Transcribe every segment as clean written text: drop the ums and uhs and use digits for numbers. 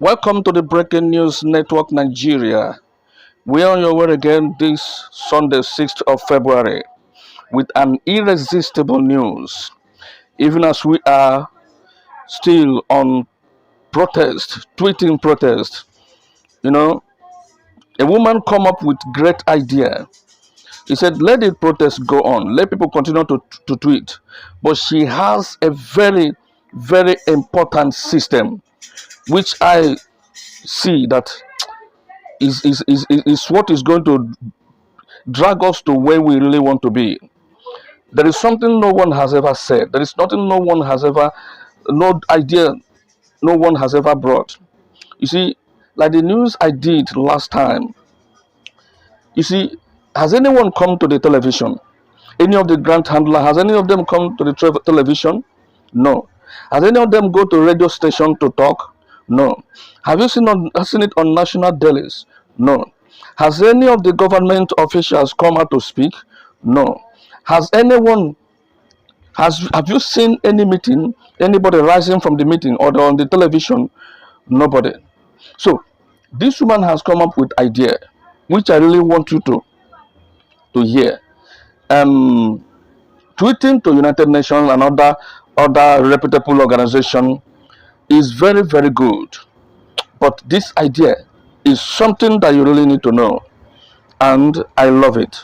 Welcome to the Breaking News Network Nigeria. We are on your way again this Sunday, 6th of February, with an irresistible news. Even as we are still on protest, tweeting protest, a woman come up with great idea. He said, let the protest go on. Let people continue to tweet. But she has a very, very important system, which I see that is what is going to drag us to where we really want to be. There is something no one has ever said. There is nothing no idea no one has ever brought. You see, like the news I did last time, you see, has anyone come to the television? Any of the grant handler, has any of them come to the television? No. Has any of them go to radio station to talk? No. Have you seen it on national dailies? No. Has any of the government officials come out to speak? No. Have you seen any meeting, anybody rising from the meeting or on the television? Nobody. So this woman has come up with idea, which I really want you to hear. Tweeting to United Nations and other reputable organization is very, very good. But this idea is something that you really need to know. And I love it.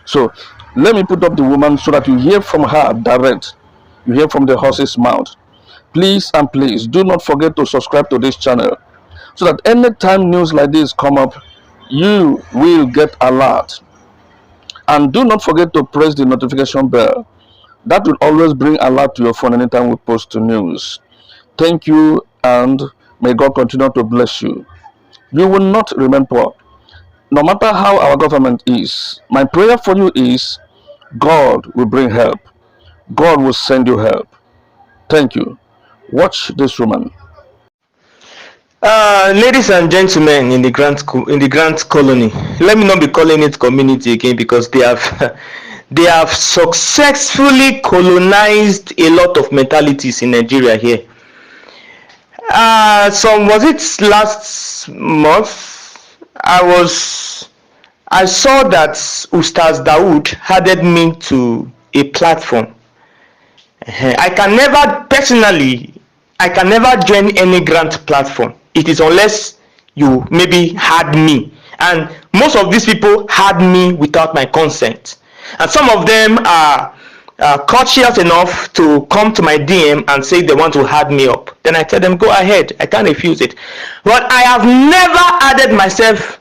So let me put up the woman so that you hear from her direct. You hear from the horse's mouth. Please and please do not forget to subscribe to this channel, so that anytime news like this come up, you will get alert. And do not forget to press the notification bell. That will always bring alert to your phone anytime we post news. Thank you, and may God continue to bless you. You will not remain poor. No matter how our government is, my prayer for you is God will bring help. God will send you help. Thank you. Watch this woman. Ladies and gentlemen in the Grant Colony, let me not be calling it community again, because they have successfully colonized a lot of mentalities in Nigeria here. Was it last month? I saw that Ustaz Dawood added me to a platform. I can never join any grant platform. It is unless you maybe had me, and most of these people had me without my consent, and some of them are courteous enough to come to my DM and say they want to add me up. Then I tell them, go ahead, I can't refuse it. But I have never added myself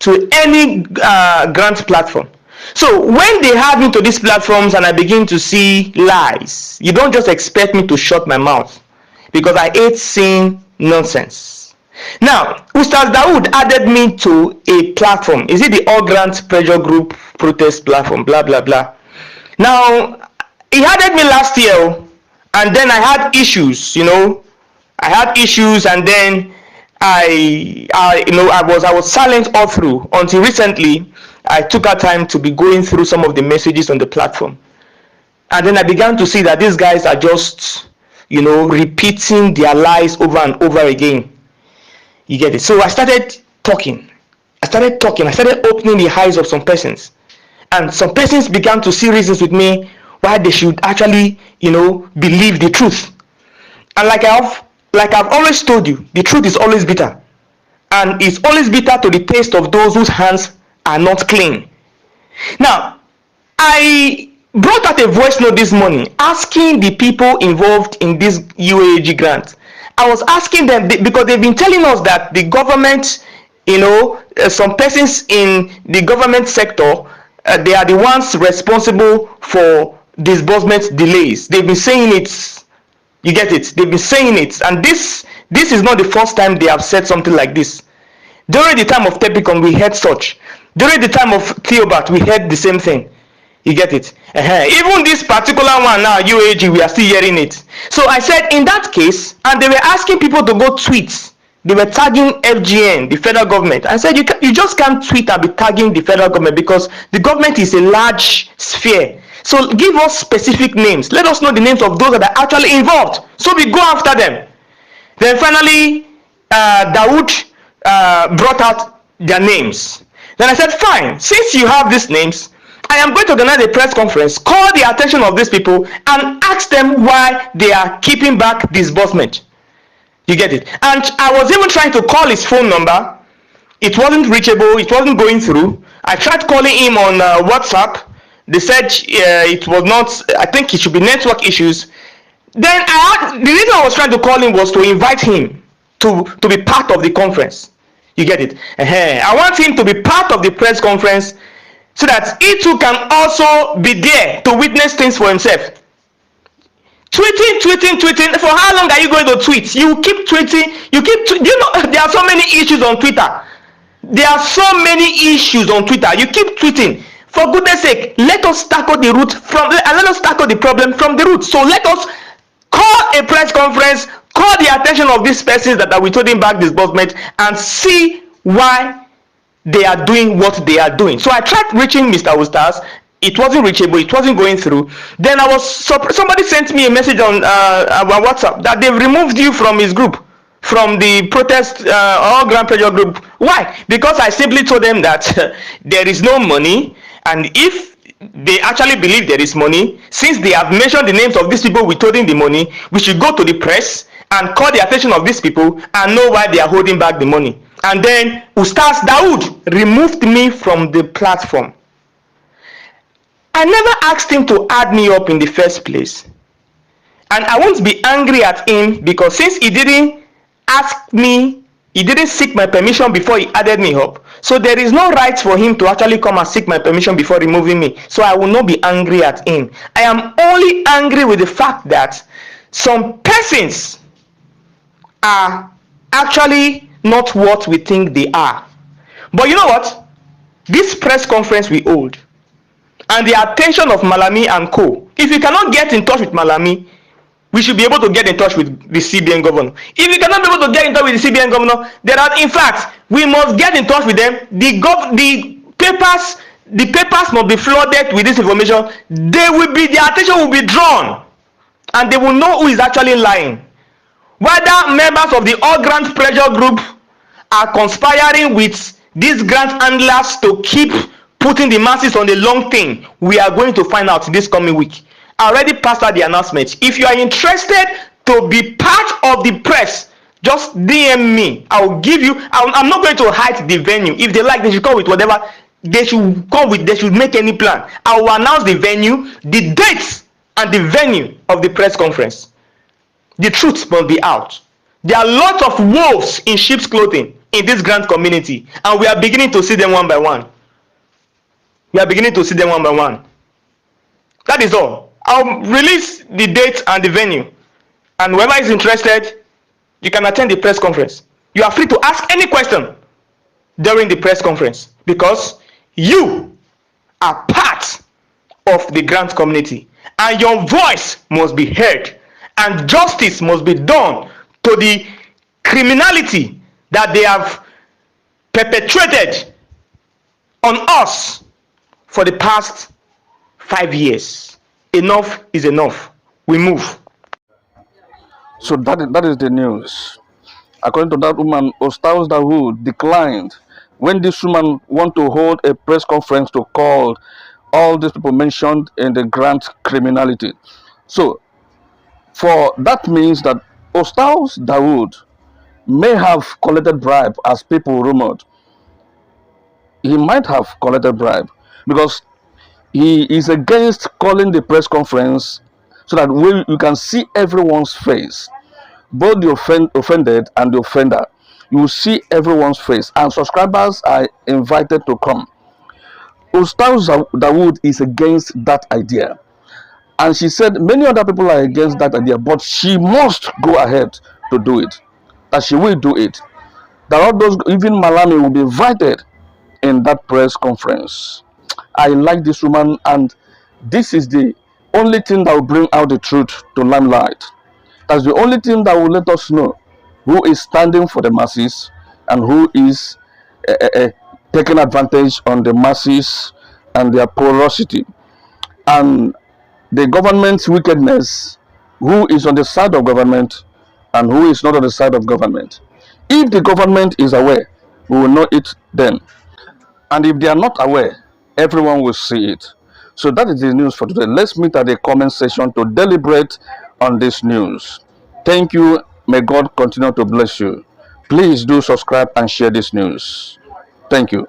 to any grant platform. So when they add me to these platforms and I begin to see lies, you don't just expect me to shut my mouth, because I hate seeing nonsense. Now, Ustaz Dawood added me to a platform. Is it the All Grant Pressure Group protest platform? Blah, blah, blah. Now, he added me last year, and then I had issues, I had issues, and then I was silent all through until recently. I took our time to be going through some of the messages on the platform. And then I began to see that these guys are just, repeating their lies over and over again. You get it? So I started talking. I started opening the eyes of some persons. And some persons began to see reasons with me why they should actually, believe the truth. And like I've always told you, the truth is always bitter. And it's always bitter to the taste of those whose hands are not clean. Now, I brought out a voice note this morning asking the people involved in this UAG grant. I was asking them, because they've been telling us that the government, some persons in the government sector, they are the ones responsible for disbursement delays. They've been saying it. You get it? They've been saying it. And this is not the first time they have said something like this. During the time of Tepicon, we heard such. During the time of Theobat, we heard the same thing. You get it? Even this particular one now, UAG, we are still hearing it. So I said, in that case, and they were asking people to go tweet. They were tagging FGN, the federal government. I said, you just can't tweet and be tagging the federal government, because the government is a large sphere. So give us specific names. Let us know the names of those that are actually involved, so we go after them. Then finally, Dawood brought out their names. Then I said, fine, since you have these names, I am going to organize a press conference, call the attention of these people, and ask them why they are keeping back disbursement. You get it? And I was even trying to call his phone number. It wasn't reachable. It wasn't going through. I tried calling him on WhatsApp. They said it was not. I think it should be network issues. Then the reason I was trying to call him was to invite him to be part of the conference. You get it? I want him to be part of the press conference so that he too can also be there to witness things for himself. Tweeting. For how long are you going to tweet? You keep tweeting. You know there are so many issues on Twitter. There are so many issues on Twitter. You keep tweeting. For goodness sake, let us tackle the root and let us tackle the problem from the root. So let us call a press conference, call the attention of these persons that are withholding back disbursement, and see why they are doing what they are doing. So I tried reaching Mr. Ustaz. It wasn't reachable. It wasn't going through. Then somebody sent me a message on WhatsApp that they've removed you from his group, from the protest all grand pressure group. Why? Because I simply told them that there is no money, and if they actually believe there is money, since they have mentioned the names of these people withholding the money, we should go to the press and call the attention of these people and know why they are holding back the money. And then Ustaz Dawood removed me from the platform. I never asked him to add me up in the first place. And I won't be angry at him because since he didn't ask me, he didn't seek my permission before he added me up. So there is no right for him to actually come and seek my permission before removing me. So I will not be angry at him. I am only angry with the fact that some persons are actually not what we think they are. But you know what? This press conference we hold and the attention of Malami and co. If you cannot get in touch with Malami, we should be able to get in touch with the CBN governor. If you cannot be able to get in touch with the CBN governor, in fact, we must get in touch with them. The papers must be flooded with this information. Their attention will be drawn, and they will know who is actually lying. Whether members of the All Grant Pressure Group are conspiring with these grant handlers to keep putting the masses on the long thing, we are going to find out this coming week. I already passed out the announcement. If you are interested to be part of the press, just DM me. I'll give you. I'm not going to hide the venue. If they like, they should come with whatever they should come with. They should make any plan. I will announce the venue, the dates, and the venue of the press conference. The truth must be out. There are lots of wolves in sheep's clothing in this grant community, and we are beginning to see them one by one. That is all. I'll release the date and the venue, and whoever is interested, you can attend the press conference. You are free to ask any question during the press conference because you are part of the grant community, and your voice must be heard, and justice must be done to the criminality that they have perpetrated on us for the past 5 years. Enough is enough. We move. So that is the news. According to that woman, Ustaz Dawood declined when this woman want to hold a press conference to call all these people mentioned in the grant criminality. So for that means that Ustaz Dawood may have collected bribe, as people rumored. He might have collected bribe because he is against calling the press conference so that you can see everyone's face, both the offended and the offender. You will see everyone's face, and subscribers are invited to come. Ustaz Dawood is against that idea, and she said many other people are against that idea, but she must go ahead to do it, that she will do it, that all those, even Malami, will be invited in that press conference. I like this woman, and this is the only thing that will bring out the truth to limelight. That's the only thing that will let us know who is standing for the masses and who is taking advantage on the masses and their porosity and the government's wickedness, who is on the side of government and who is not on the side of government. If the government is aware, we will know it then. And if they are not aware, everyone will see it. So that is the news for today. Let's meet at the comment section to deliberate on this news. Thank you. May God continue to bless you. Please do subscribe and share this news. Thank you.